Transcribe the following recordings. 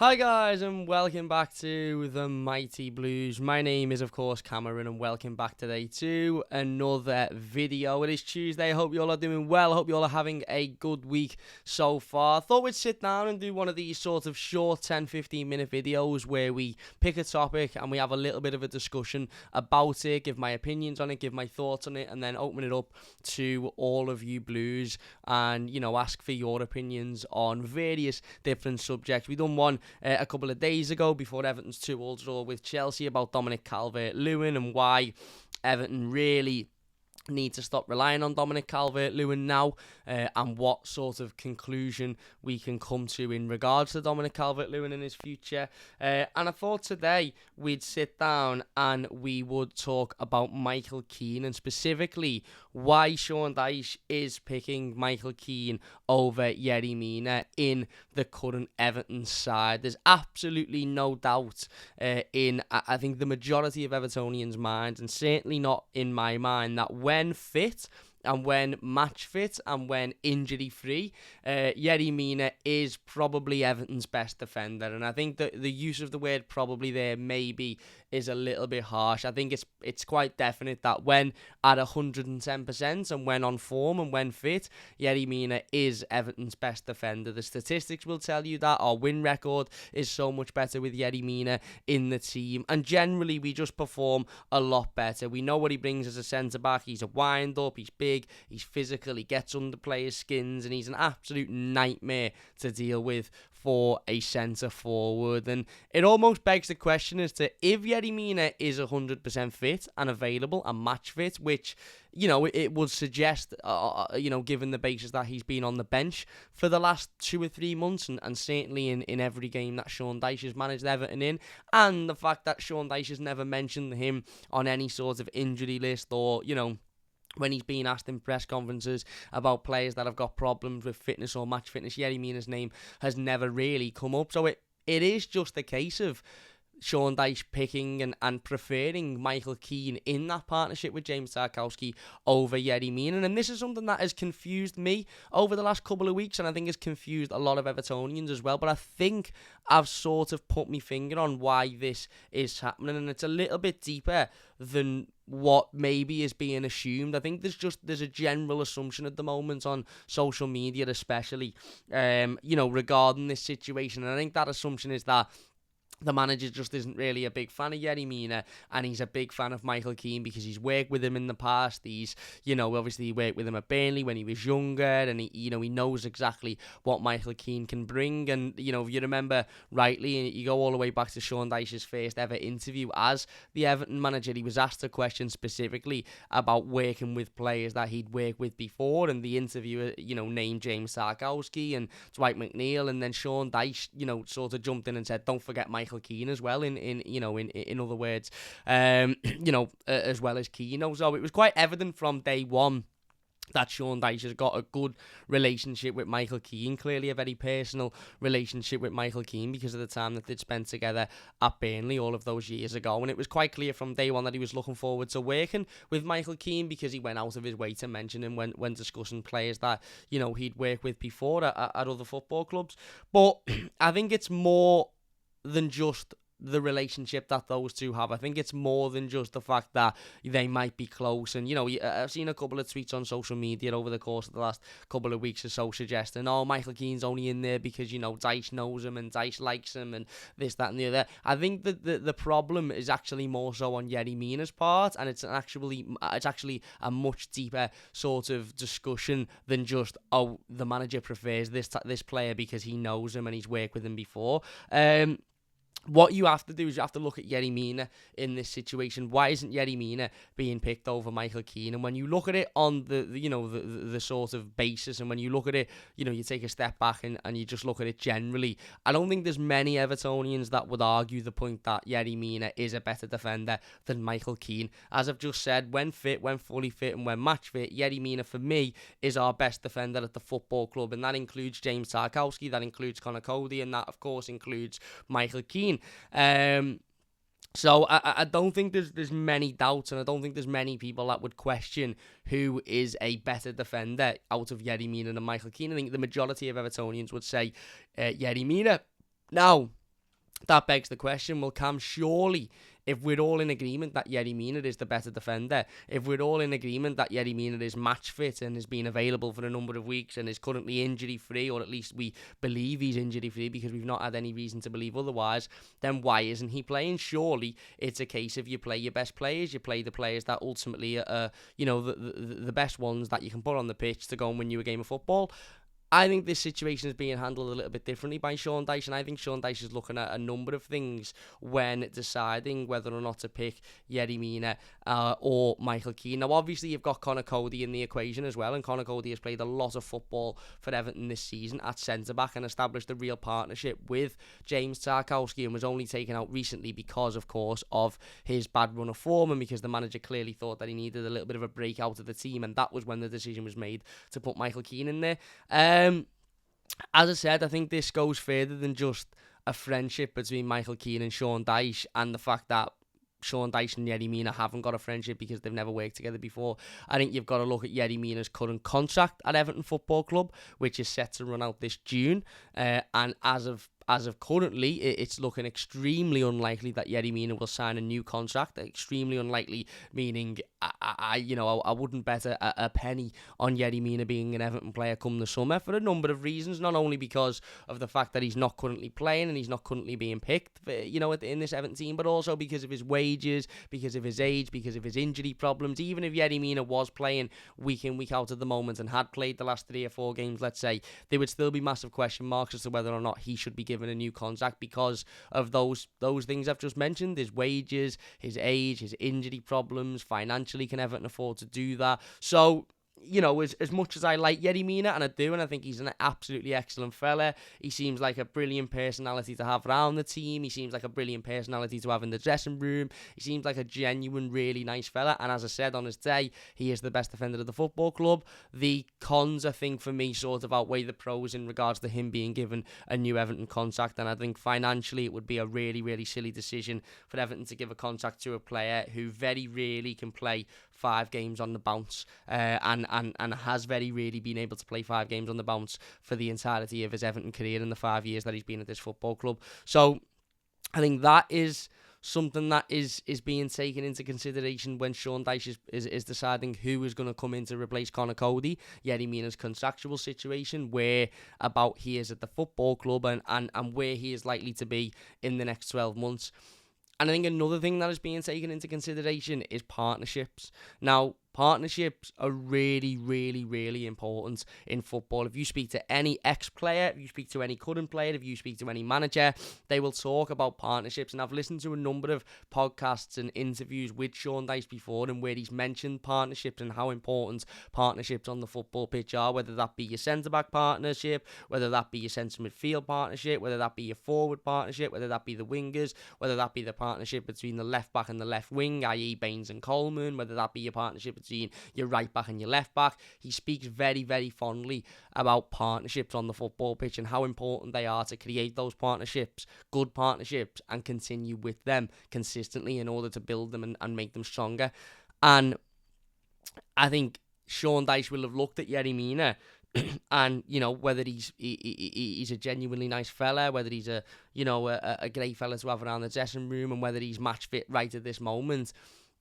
Hi guys and welcome back to the Mighty Blues. My name is of course Cameron and welcome back today to another video. It is Tuesday. I hope you all are doing well. I hope you all are having a good week so far. I thought we'd sit down and do one of these sort of short 10-15 minute videos where we pick a topic and we have a little bit of a discussion about it, give my opinions on it, give my thoughts on it, and then open it up to all of you Blues and, ask for your opinions on various different subjects. We've done one a couple of days ago before Everton's 2-2 draw with Chelsea about Dominic Calvert-Lewin and why Everton really need to stop relying on Dominic Calvert-Lewin now, and what sort of conclusion we can come to in regards to Dominic Calvert-Lewin in his future. And I thought today we'd sit down and we would talk about Michael Keane and specifically why Sean Dyche is picking Michael Keane over Yerry Mina in the current Everton side. There's absolutely no doubt in, I think, the majority of Evertonians' minds, and certainly not in my mind, that when fit and when match fit and when injury free, Yerry Mina is probably Everton's best defender. And I think that the use of the word probably there maybe is a little bit harsh. I think it's quite definite that when at 110% and when on form and when fit, Yerry Mina is Everton's best defender. The statistics will tell you that. Our win record is so much better with Yerry Mina in the team, and generally we just perform a lot better. We know what he brings as a centre-back. He's a wind-up, he's big, he's physical, he gets under players' skins, and he's an absolute nightmare to deal with for a centre forward. And it almost begs the question as to if Yerry Mina is 100% fit and available and match fit, which it would suggest, given the basis that he's been on the bench for the last 2 or 3 months, and certainly in every game that Sean Dyche has managed Everton in, and the fact that Sean Dyche has never mentioned him on any sort of injury list or, when he's been asked in press conferences about players that have got problems with fitness or match fitness, Yerry Mina's name has never really come up. So it is just a case of Sean Dyche picking and preferring Michael Keane in that partnership with James Tarkowski over Yerry Mina. And this is something that has confused me over the last couple of weeks, and I think has confused a lot of Evertonians as well. But I think I've sort of put my finger on why this is happening, and it's a little bit deeper than what maybe is being assumed. I think there's a general assumption at the moment on social media especially, regarding this situation. And I think that assumption is that the manager just isn't really a big fan of Yerry Mina, and he's a big fan of Michael Keane because he's worked with him in the past. He's, obviously he worked with him at Burnley when he was younger, and he knows exactly what Michael Keane can bring. And, if you remember rightly, you go all the way back to Sean Dyche's first ever interview as the Everton manager, he was asked a question specifically about working with players that he'd worked with before, and the interviewer, named James Tarkowski and Dwight McNeil, and then Sean Dyche, sort of jumped in and said, don't forget Michael Keane as well, in other words, as well as Keane. So it was quite evident from day one that Sean Dyche has got a good relationship with Michael Keane, clearly a very personal relationship with Michael Keane because of the time that they'd spent together at Burnley all of those years ago. And it was quite clear from day one that he was looking forward to working with Michael Keane because he went out of his way to mention him when discussing players that, he'd worked with before at other football clubs. But I think it's more than just the relationship that those two have. I think it's more than just the fact that they might be close. And, I've seen a couple of tweets on social media over the course of the last couple of weeks or so suggesting, Michael Keane's only in there because, Dyche knows him and Dyche likes him and this, that and the other. I think that the problem is actually more so on Yerry Mina's part, and it's actually a much deeper sort of discussion than just, the manager prefers this player because he knows him and he's worked with him before. What you have to do is you have to look at Yerry Mina in this situation. Why isn't Yerry Mina being picked over Michael Keane? And when you look at it on the sort of basis, and when you look at it, you take a step back and you just look at it generally, I don't think there's many Evertonians that would argue the point that Yerry Mina is a better defender than Michael Keane. As I've just said, when fit, when fully fit, and when match fit, Yerry Mina for me is our best defender at the football club, and that includes James Tarkowski, that includes Conor Cody, and that of course includes Michael Keane. So I don't think there's many doubts, and I don't think there's many people that would question who is a better defender out of Yerry Mina than Michael Keane. I think the majority of Evertonians would say Yerry Mina. Now, that begs the question, well, Cam, surely if we're all in agreement that Yerry Mina is the better defender, if we're all in agreement that Yerry Mina is match fit and has been available for a number of weeks and is currently injury free, or at least we believe he's injury free because we've not had any reason to believe otherwise, then why isn't he playing? Surely it's a case of you play your best players, you play the players that ultimately are, the best ones that you can put on the pitch to go and win you a game of football. I think this situation is being handled a little bit differently by Sean Dyche, and I think Sean Dyche is looking at a number of things when deciding whether or not to pick Yerry Mina or Michael Keane. Now, obviously, you've got Connor Cody in the equation as well, and Connor Cody has played a lot of football for Everton this season at centre-back and established a real partnership with James Tarkowski, and was only taken out recently because, of course, of his bad run of form and because the manager clearly thought that he needed a little bit of a break out of the team, and that was when the decision was made to put Michael Keane in there. As I said, I think this goes further than just a friendship between Michael Keane and Sean Dyche, and the fact that Sean Dyche and Yerry Mina haven't got a friendship because they've never worked together before. I think you've got to look at Yerry Mina's current contract at Everton Football Club, which is set to run out this June, and as of currently, it's looking extremely unlikely that Yerry Mina will sign a new contract. Extremely unlikely, meaning I wouldn't bet a penny on Yerry Mina being an Everton player come the summer for a number of reasons. Not only because of the fact that he's not currently playing and he's not currently being picked, in this Everton team, but also because of his wages, because of his age, because of his injury problems. Even if Yerry Mina was playing week in, week out at the moment and had played the last 3 or 4 games, let's say, there would still be massive question marks as to whether or not he should be given a new contract because of those things I've just mentioned: his wages, his age, his injury problems. Financially, can Everton afford to do that? So, as much as I like Yerry Mina, and I do, and I think he's an absolutely excellent fella, he seems like a brilliant personality to have around the team, he seems like a brilliant personality to have in the dressing room, he seems like a genuine, really nice fella, and as I said, on his day, he is the best defender of the football club. The cons, I think, for me, sort of outweigh the pros in regards to him being given a new Everton contract, and I think financially it would be a really, really silly decision for Everton to give a contract to a player who very rarely can play 5 games on the bounce, and has very rarely been able to play 5 games on the bounce for the entirety of his Everton career in the 5 years that he's been at this football club. So I think that is something that is being taken into consideration when Sean Dyche is deciding who is going to come in to replace Connor Cody. Yerry Mina's contractual situation, where about he is at the football club, and where he is likely to be in the next 12 months. And I think another thing that is being taken into consideration is partnerships. Now, partnerships are really, really, really important in football. If you speak to any ex-player, if you speak to any current player, if you speak to any manager, they will talk about partnerships. And I've listened to a number of podcasts and interviews with Sean Dyche before, and where he's mentioned partnerships and how important partnerships on the football pitch are, whether that be your centre-back partnership, whether that be your centre midfield partnership, whether that be your forward partnership, whether that be the wingers, whether that be the partnership between the left-back and the left wing, i.e. Baines and Coleman, whether that be your partnership between your right back and your left back. He speaks very, very fondly about partnerships on the football pitch and how important they are to create those partnerships, good partnerships, and continue with them consistently in order to build them and make them stronger. And I think Sean Dyche will have looked at Yerry Mina and, whether he's a genuinely nice fella, whether he's a great fella to have around the dressing room, and whether he's match fit right at this moment.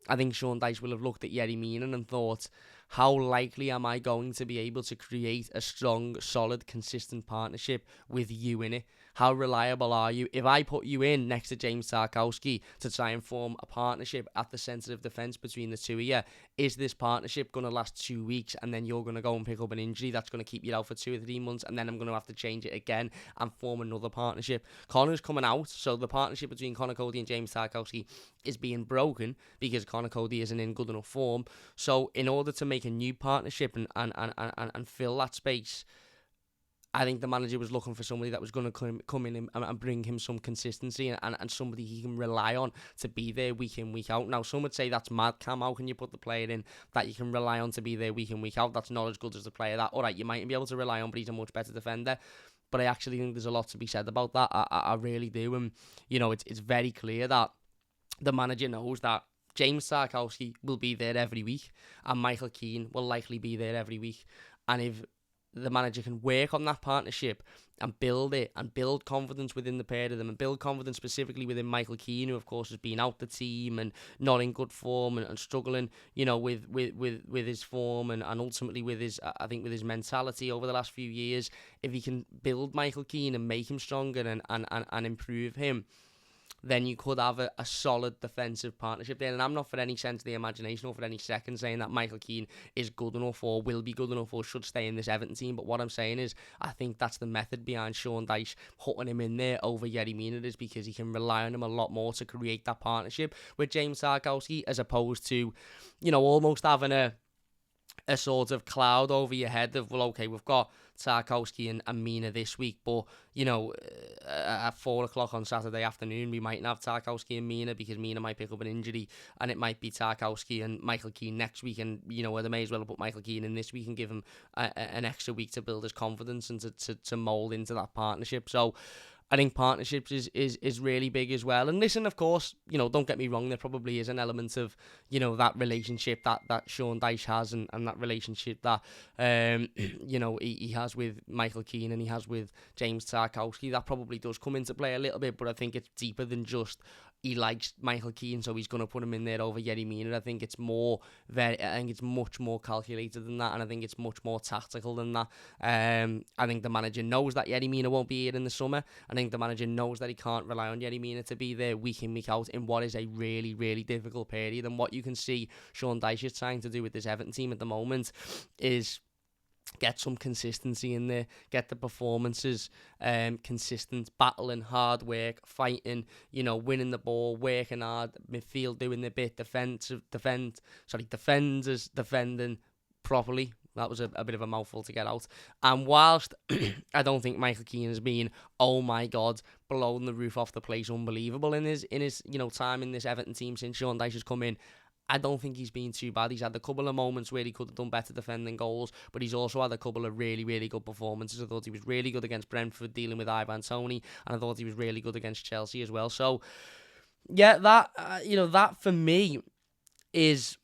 I think Sean Dyche will have looked at Yerry Mina and thought, how likely am I going to be able to create a strong, solid, consistent partnership with you in it? How reliable are you? If I put you in next to James Tarkowski to try and form a partnership at the centre of defence between the two of you, is this partnership going to last 2 weeks and then you're going to go and pick up an injury that's going to keep you out for 2 or 3 months, and then I'm going to have to change it again and form another partnership? Connor's coming out, so the partnership between Connor Cody and James Tarkowski is being broken because Connor Cody isn't in good enough form. So in order to make a new partnership and fill that space, I think the manager was looking for somebody that was going to come in and bring him some consistency and somebody he can rely on to be there week in, week out. Now, some would say that's mad, Cam. How can you put the player in that you can rely on to be there week in, week out? That's not as good as the player that, all right, you might be able to rely on, but he's a much better defender. But I actually think there's a lot to be said about that. I really do. And, it's very clear that the manager knows that James Tarkowski will be there every week and Michael Keane will likely be there every week. And if the manager can work on that partnership and build it and build confidence within the pair of them and build confidence specifically within Michael Keane, who of course has been out the team and not in good form and struggling, with his form and ultimately with his, I think, with his mentality over the last few years. If he can build Michael Keane and make him stronger and improve him, then you could have a solid defensive partnership there. And I'm not for any sense of the imagination or for any second saying that Michael Keane is good enough or will be good enough or should stay in this Everton team. But what I'm saying is, I think that's the method behind Sean Dyche putting him in there over Yerry Mina, is because he can rely on him a lot more to create that partnership with James Tarkowski, as opposed to, almost having a sort of cloud over your head of, well, okay, we've got Tarkowski and Mina this week, but at 4 o'clock on Saturday afternoon we mightn't have Tarkowski and Mina because Mina might pick up an injury, and it might be Tarkowski and Michael Keane next week, and they may as well put Michael Keane in this week and give him an extra week to build his confidence and to mould into that partnership. So I think partnerships is really big as well. And listen, of course, don't get me wrong, there probably is an element of, that relationship that Sean Dyche has and that relationship that, he has with Michael Keane and he has with James Tarkowski. That probably does come into play a little bit, but I think it's deeper than just he likes Michael Keane, so he's going to put him in there over Yerry Mina. I think it's much more calculated than that, and I think it's much more tactical than that. I think the manager knows that Yerry Mina won't be here in the summer. I think the manager knows that he can't rely on Yerry Mina to be there week in, week out in what is a really, really difficult period. And what you can see Sean Dyche is trying to do with this Everton team at the moment is get some consistency in there, get the performances consistent, battling, hard work, fighting, winning the ball, working hard, midfield doing the bit, defenders defending properly. That was a bit of a mouthful to get out. And whilst I don't think Michael Keane has been, oh my God, blowing the roof off the place, unbelievable in his time in this Everton team since Sean Dyche has come in, I don't think he's been too bad. He's had a couple of moments where he could have done better defending goals, but he's also had a couple of really, really good performances. I thought he was really good against Brentford dealing with Ivan Toney, and I thought he was really good against Chelsea as well. So, yeah, that for me is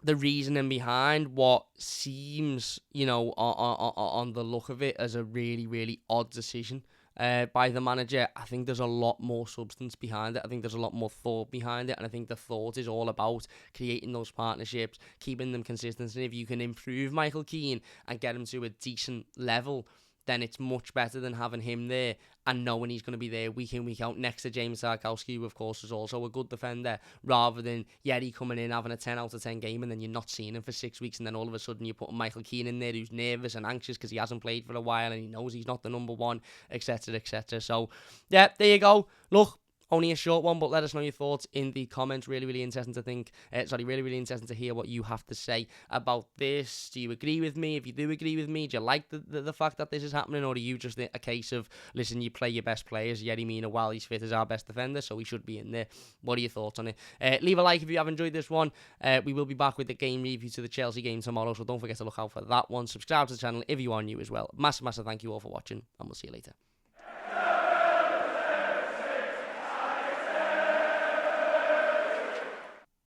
the reasoning behind what seems, on the look of it, as a really, really odd decision by the manager. I think there's a lot more substance behind it. I think there's a lot more thought behind it, and I think the thought is all about creating those partnerships, keeping them consistent, and if you can improve Michael Keane and get him to a decent level, then it's much better than having him there and knowing he's going to be there week in, week out next to James Tarkowski, who of course is also a good defender, rather than Yerry coming in having a 10 out of 10 game and then you're not seeing him for 6 weeks, and then all of a sudden you're putting Michael Keane in there who's nervous and anxious because he hasn't played for a while and he knows he's not the number one, etc, etc. So yeah, there you go. Look, only a short one, but let us know your thoughts in the comments. Really, really interesting really interesting to hear what you have to say about this. Do you agree with me? If you do agree with me, do you like the fact that this is happening, or are you just a case of, listen, you play your best players, Yerry Mina, while he's fit, as our best defender, so he should be in there? What are your thoughts on it? Leave a like if you have enjoyed this one. We will be back with the game review to the Chelsea game tomorrow, so don't forget to look out for that one. Subscribe to the channel if you are new as well. Massive thank you all for watching, and we'll see you later.